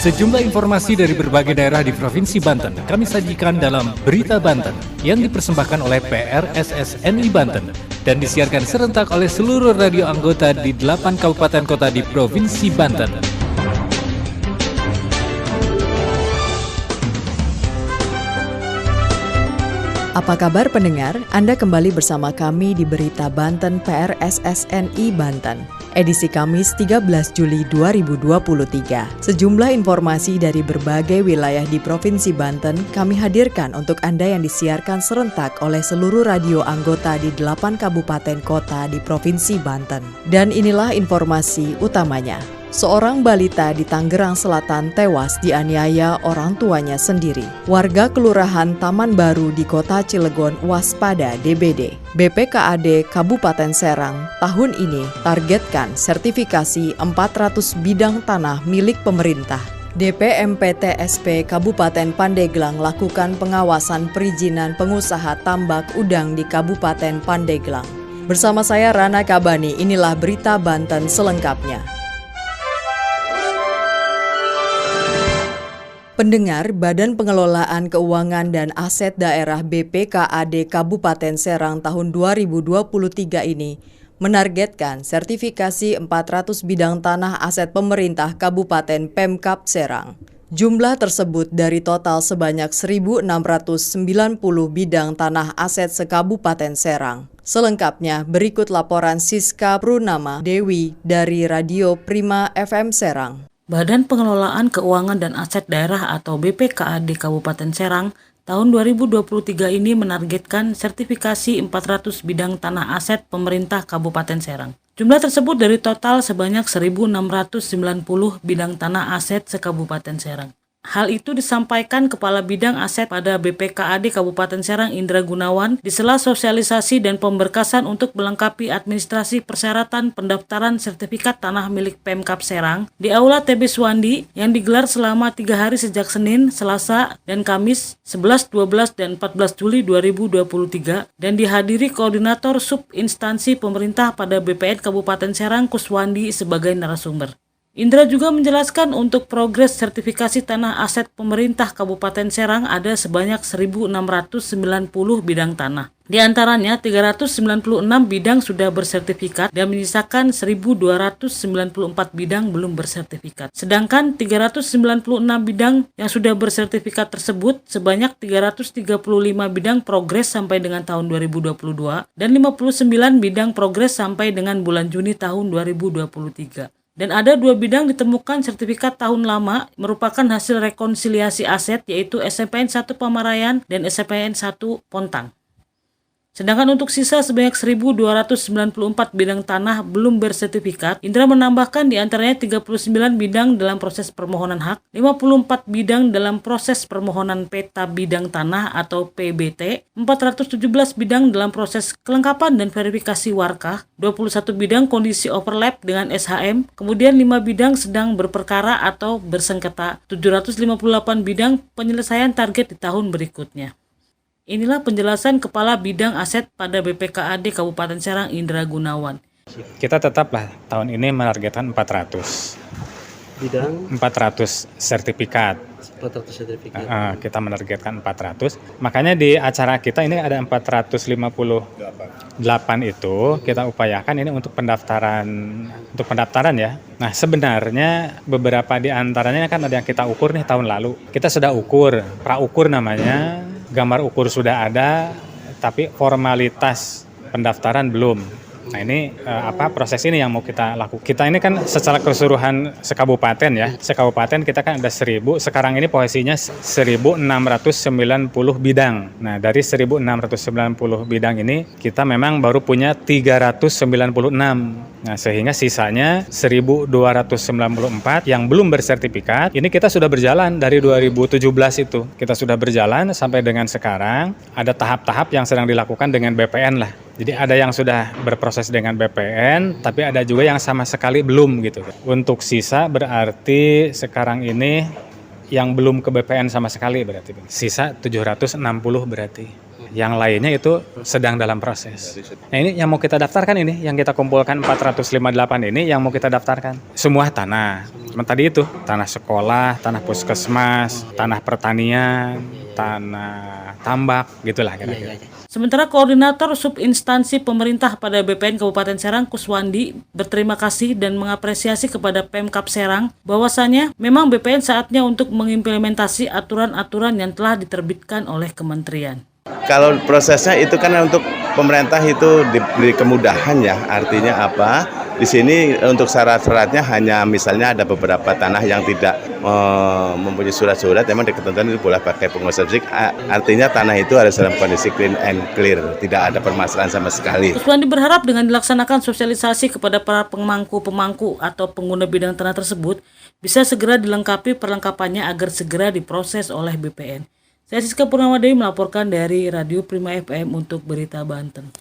Sejumlah informasi dari berbagai daerah di Provinsi Banten kami sajikan dalam Berita Banten yang dipersembahkan oleh PRSSNI Banten dan disiarkan serentak oleh seluruh radio anggota di 8 kabupaten kota di Provinsi Banten. Apa kabar pendengar? Anda kembali bersama kami di Berita Banten PRSSNI Banten. Edisi Kamis 13 Juli 2023. Sejumlah informasi dari berbagai wilayah di Provinsi Banten kami hadirkan untuk Anda yang disiarkan serentak oleh seluruh radio anggota di 8 kabupaten kota di Provinsi Banten. Dan inilah informasi utamanya. Seorang balita di Tangerang Selatan tewas dianiaya orang tuanya sendiri. Warga Kelurahan Taman Baru di Kota Cilegon waspada DBD. BPKAD Kabupaten Serang tahun ini targetkan sertifikasi 400 bidang tanah milik pemerintah. DPMPTSP Kabupaten Pandeglang lakukan pengawasan perizinan pengusaha tambak udang di Kabupaten Pandeglang. Bersama saya Rana Kabani, inilah Berita Banten selengkapnya. Pendengar, Badan Pengelolaan Keuangan dan Aset Daerah BPKAD Kabupaten Serang tahun 2023 ini menargetkan sertifikasi 400 bidang tanah aset pemerintah Kabupaten Pemkab Serang. Jumlah tersebut dari total sebanyak 1.690 bidang tanah aset se-Kabupaten Serang. Selengkapnya berikut laporan Siska Prunama Dewi dari Radio Prima FM Serang. Badan Pengelolaan Keuangan dan Aset Daerah atau BPKAD Kabupaten Serang tahun 2023 ini menargetkan sertifikasi 400 bidang tanah aset pemerintah Kabupaten Serang. Jumlah tersebut dari total sebanyak 1.690 bidang tanah aset se-Kabupaten Serang. Hal itu disampaikan Kepala Bidang Aset pada BPKAD Kabupaten Serang Indra Gunawan di sela sosialisasi dan pemberkasan untuk melengkapi administrasi persyaratan pendaftaran sertifikat tanah milik Pemkab Serang di Aula TB Suwandi yang digelar selama 3 hari sejak Senin, Selasa, dan Kamis 11, 12, dan 14 Juli 2023 dan dihadiri Koordinator Subinstansi Pemerintah pada BPN Kabupaten Serang Kuswandi sebagai narasumber. Indra juga menjelaskan untuk progres sertifikasi tanah aset pemerintah Kabupaten Serang ada sebanyak 1.690 bidang tanah. Di antaranya 396 bidang sudah bersertifikat dan menyisakan 1.294 bidang belum bersertifikat. Sedangkan 396 bidang yang sudah bersertifikat tersebut sebanyak 335 bidang progres sampai dengan tahun 2022 dan 59 bidang progres sampai dengan bulan Juni tahun 2023. Dan ada 2 bidang ditemukan sertifikat tahun lama merupakan hasil rekonsiliasi aset yaitu SMPN 1 Pamarayan dan SMPN 1 Pontang. Sedangkan untuk sisa sebanyak 1.294 bidang tanah belum bersertifikat, Indra menambahkan di antaranya 39 bidang dalam proses permohonan hak, 54 bidang dalam proses permohonan peta bidang tanah atau PBT, 417 bidang dalam proses kelengkapan dan verifikasi warkah, 21 bidang kondisi overlap dengan SHM, kemudian 5 bidang sedang berperkara atau bersengketa, 758 bidang penyelesaian target di tahun berikutnya. Inilah penjelasan Kepala Bidang Aset pada BPKAD Kabupaten Serang Indra Gunawan. Kita tetaplah tahun ini menargetkan 400 bidang 400 sertifikat. 400 sertifikat. Kita menargetkan 400. Makanya di acara kita ini ada 458 itu kita upayakan ini untuk pendaftaran ya. Nah, sebenarnya beberapa di antaranya kan ada yang kita ukur nih tahun lalu. Kita sudah ukur, pra-ukur namanya. Gambar ukur sudah ada, tapi formalitas pendaftaran belum. Nah ini proses ini yang mau kita lakukan. Kita ini kan secara keseluruhan sekabupaten ya. Sekabupaten kita kan ada 1.000, sekarang ini posisinya 1.690 bidang. Nah dari 1.690 bidang ini kita memang baru punya 396. Nah sehingga sisanya 1.294 yang belum bersertifikat. Ini kita sudah berjalan dari 2017 itu. Kita sudah berjalan sampai dengan sekarang. Ada tahap-tahap yang sedang dilakukan dengan BPN lah. Jadi ada yang sudah berproses dengan BPN, tapi ada juga yang sama sekali belum gitu. Untuk sisa berarti sekarang ini yang belum ke BPN sama sekali berarti. Sisa 760 berarti. yang lainnya itu sedang dalam proses. Nah ini yang mau kita daftarkan ini, yang kita kumpulkan 458 ini yang mau kita daftarkan. Semua tanah, cuma tadi itu, tanah sekolah, tanah puskesmas, tanah pertanian, tanah tambak, gitulah kira-kira. Sementara Koordinator Subinstansi Pemerintah pada BPN Kabupaten Serang, Kuswandi, berterima kasih dan mengapresiasi kepada Pemkab Serang bahwasanya memang BPN saatnya untuk mengimplementasi aturan-aturan yang telah diterbitkan oleh kementerian. Kalau prosesnya itu kan untuk pemerintah itu diberi kemudahan ya, artinya apa? Di sini untuk syarat-syaratnya hanya misalnya ada beberapa tanah yang tidak mempunyai surat-surat, memang diketentukan itu boleh pakai pengusaha listrik. Artinya tanah itu harus dalam kondisi clean and clear, tidak ada permasalahan sama sekali. Kuswandi berharap dengan dilaksanakan sosialisasi kepada para pemangku atau pengguna bidang tanah tersebut bisa segera dilengkapi perlengkapannya agar segera diproses oleh BPN. Saya Siska Purnawadewi melaporkan dari Radio Prima FM untuk Berita Banten.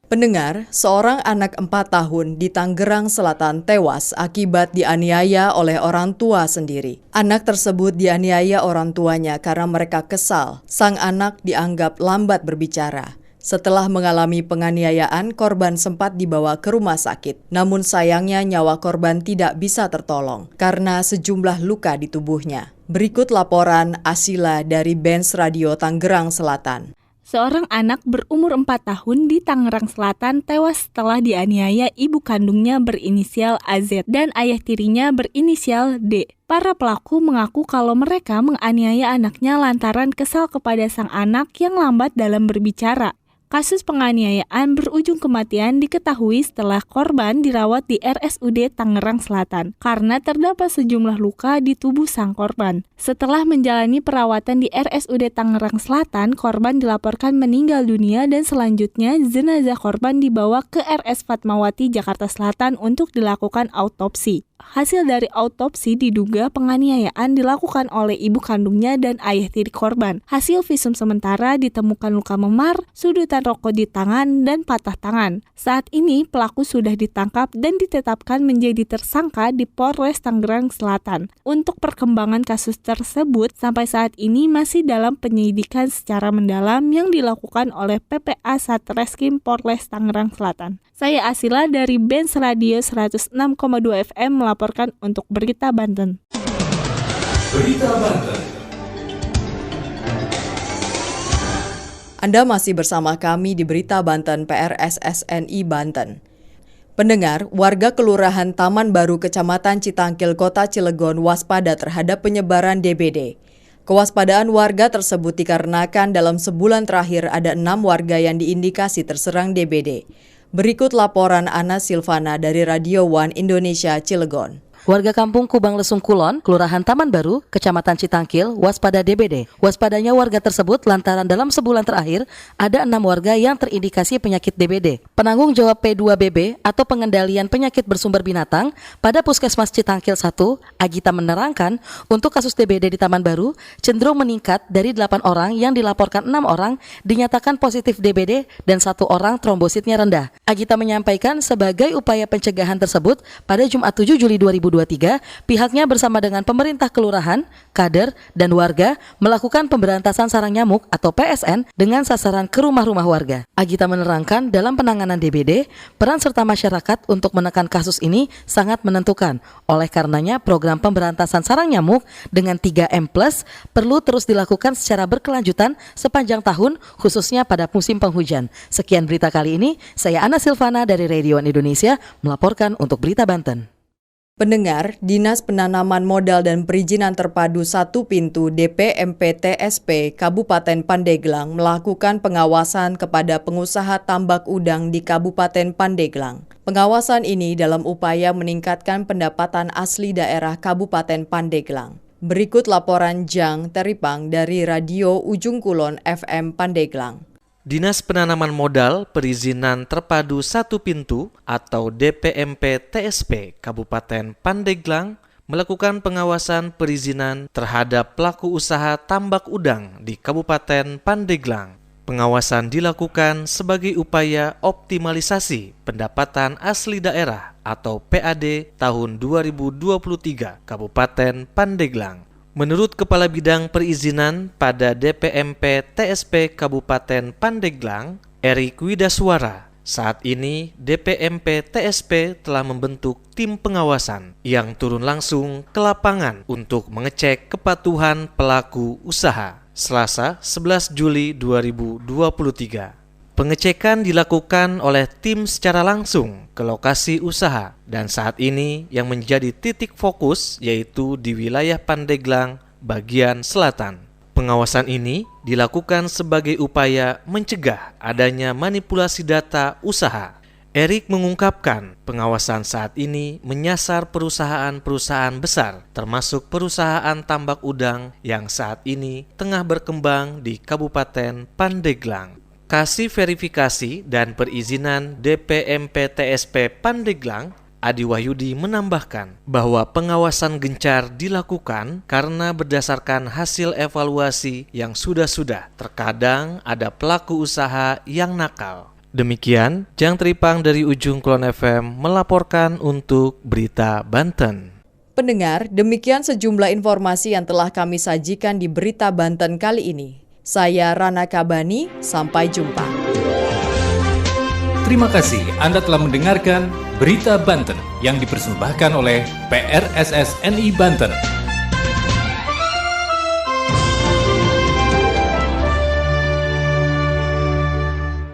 Pendengar, seorang anak 4 tahun di Tangerang Selatan tewas akibat dianiaya oleh orang tua sendiri. Anak tersebut dianiaya orang tuanya karena mereka kesal. Sang anak dianggap lambat berbicara. Setelah mengalami penganiayaan, korban sempat dibawa ke rumah sakit. Namun sayangnya nyawa korban tidak bisa tertolong karena sejumlah luka di tubuhnya. Berikut laporan Asila dari Benz Radio Tangerang Selatan. Seorang anak berumur 4 tahun di Tangerang Selatan tewas setelah dianiaya ibu kandungnya berinisial AZ dan ayah tirinya berinisial D. Para pelaku mengaku kalau mereka menganiaya anaknya lantaran kesal kepada sang anak yang lambat dalam berbicara. Kasus penganiayaan berujung kematian diketahui setelah korban dirawat di RSUD Tangerang Selatan karena terdapat sejumlah luka di tubuh sang korban. Setelah menjalani perawatan di RSUD Tangerang Selatan, korban dilaporkan meninggal dunia dan selanjutnya jenazah korban dibawa ke RS Fatmawati Jakarta Selatan untuk dilakukan autopsi. Hasil dari autopsi diduga penganiayaan dilakukan oleh ibu kandungnya dan ayah tiri korban. Hasil visum sementara ditemukan luka memar, sudutan rokok di tangan, dan patah tangan. Saat ini pelaku sudah ditangkap dan ditetapkan menjadi tersangka di Polres Tangerang Selatan. Untuk perkembangan kasus tersebut sampai saat ini masih dalam penyelidikan secara mendalam yang dilakukan oleh PPA Satreskrim Polres Tangerang Selatan. Saya Asila dari Benz Radio 106,2 FM melaporkan untuk Berita Banten. Berita Banten. Anda masih bersama kami di Berita Banten PRSSNI Banten. Pendengar, warga Kelurahan Taman Baru Kecamatan Citangkil Kota Cilegon waspada terhadap penyebaran DBD. Kewaspadaan warga tersebut dikarenakan dalam sebulan terakhir ada 6 warga yang diindikasi terserang DBD. Berikut laporan Ana Silvana dari Radio One Indonesia Cilegon. Warga kampung Kubang Lesung Kulon, Kelurahan Taman Baru, Kecamatan Citangkil, waspada DBD. Waspadanya warga tersebut lantaran dalam sebulan terakhir ada 6 warga yang terindikasi penyakit DBD. Penanggung jawab P2BB atau pengendalian penyakit bersumber binatang pada Puskesmas Citangkil 1, Agita menerangkan untuk kasus DBD di Taman Baru cenderung meningkat dari 8 orang yang dilaporkan 6 orang dinyatakan positif DBD dan 1 orang trombositnya rendah. Agita menyampaikan sebagai upaya pencegahan tersebut pada Jumat 7 Juli 2023, pihaknya bersama dengan pemerintah kelurahan, kader, dan warga melakukan pemberantasan sarang nyamuk atau PSN dengan sasaran ke rumah-rumah warga. Agita menerangkan dalam penanganan DBD, peran serta masyarakat untuk menekan kasus ini sangat menentukan. Oleh karenanya, program pemberantasan sarang nyamuk dengan 3M+ perlu terus dilakukan secara berkelanjutan sepanjang tahun, khususnya pada musim penghujan. Sekian berita kali ini, saya Ana Silvana dari Radio One Indonesia melaporkan untuk Berita Banten. Pendengar, Dinas Penanaman Modal dan Perizinan Terpadu 1 Pintu DPMP-TSP Kabupaten Pandeglang melakukan pengawasan kepada pengusaha tambak udang di Kabupaten Pandeglang. Pengawasan ini dalam upaya meningkatkan pendapatan asli daerah Kabupaten Pandeglang. Berikut laporan Jang Teripang dari Radio Ujung Kulon FM Pandeglang. Dinas Penanaman Modal Perizinan Terpadu 1 Pintu atau DPMP-TSP Kabupaten Pandeglang melakukan pengawasan perizinan terhadap pelaku usaha tambak udang di Kabupaten Pandeglang. Pengawasan dilakukan sebagai upaya optimalisasi pendapatan asli daerah atau PAD tahun 2023 Kabupaten Pandeglang. Menurut Kepala Bidang Perizinan pada DPMP TSP Kabupaten Pandeglang, Erik Widaswara, saat ini DPMP TSP telah membentuk tim pengawasan yang turun langsung ke lapangan untuk mengecek kepatuhan pelaku usaha. Selasa 11 Juli 2023. Pengecekan dilakukan oleh tim secara langsung ke lokasi usaha dan saat ini yang menjadi titik fokus yaitu di wilayah Pandeglang bagian selatan. Pengawasan ini dilakukan sebagai upaya mencegah adanya manipulasi data usaha. Erik mengungkapkan pengawasan saat ini menyasar perusahaan-perusahaan besar termasuk perusahaan tambak udang yang saat ini tengah berkembang di Kabupaten Pandeglang. Kasih verifikasi dan perizinan DPMP TSP Pandeglang, Adi Wahyudi menambahkan bahwa pengawasan gencar dilakukan karena berdasarkan hasil evaluasi yang sudah-sudah. Terkadang ada pelaku usaha yang nakal. Demikian, Jang Tripang dari Ujung Kulon FM melaporkan untuk Berita Banten. Pendengar, demikian sejumlah informasi yang telah kami sajikan di Berita Banten kali ini. Saya Rana Kabani, sampai jumpa. Terima kasih Anda telah mendengarkan Berita Banten yang dipersembahkan oleh PRSSNI Banten.